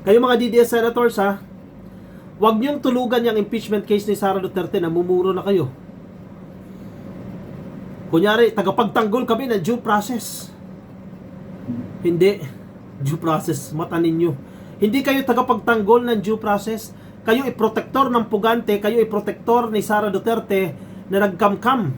Kayo mga DDS senators ha, huwag niyong tulugan yung impeachment case ni Sara Duterte, namumuro na kayo. Kunyari, tagapagtanggol kami ng due process. Hindi. Due process, mata ninyo. Hindi kayo tagapagtanggol ng due process. Kayo i-protector ng pugante, kayo i-protector ni Sara Duterte na nagkamkam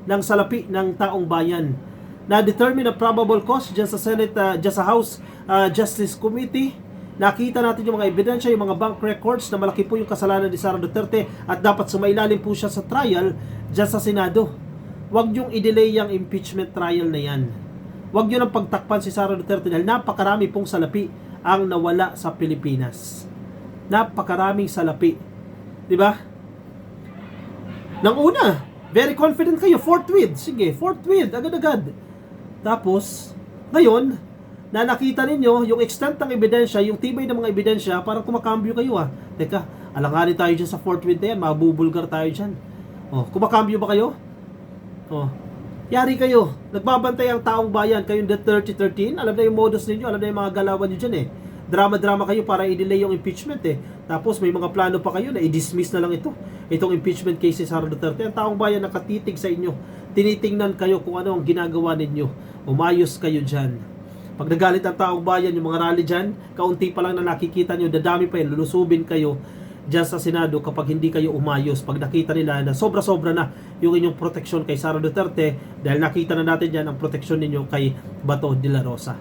ng salapi ng taong bayan. Na-determine na probable cause dyan sa Senate, dyan sa House Justice Committee. Nakita natin yung mga ebidensya, yung mga bank records na malaki po yung kasalanan ni Sara Duterte at dapat sumailalim po siya sa trial dyan sa Senado. Huwag niyong i-delay yung impeachment trial na yan. Huwag niyo nang pagtakpan si Sara Duterte dahil napakarami pong salapi ang nawala sa Pilipinas. Napakaraming salapi. Di ba? Nang una, very confident kayo, forthwith. Sige, forthwith, agad-agad. Tapos, ngayon, na nakita ninyo yung extent ng ebidensya, yung tibay ng mga ebidensya, parang kumakambyo kayo ah. Teka, alanganin tayo dyan sa forthwith na yan, mabubulgar tayo dyan. Oh, kumakambyo ba kayo? Oh, yari kayo, nagbabantay ang taong bayan, kayong the 3013, alam na yung modus ninyo, alam na yung mga galawan nyo dyan eh. Drama-drama kayo para i-delay yung impeachment eh. Tapos may mga plano pa kayo na i-dismiss na lang itong impeachment case ni Sara Duterte. Ang taong bayan nakatitig sa inyo, tinitingnan kayo kung ano ang ginagawa ninyo. Umayos kayo dyan. Pag nagalit ang taong bayan, yung mga rally dyan, kaunti pa lang na nakikita nyo, dadami pa yan, lulusubin kayo dyan sa Senado kapag hindi kayo umayos. Pag nakita nila na sobra-sobra na yung inyong proteksyon kay Sara Duterte, dahil nakita na natin dyan ang proteksyon ninyo kay Bato de la Rosa.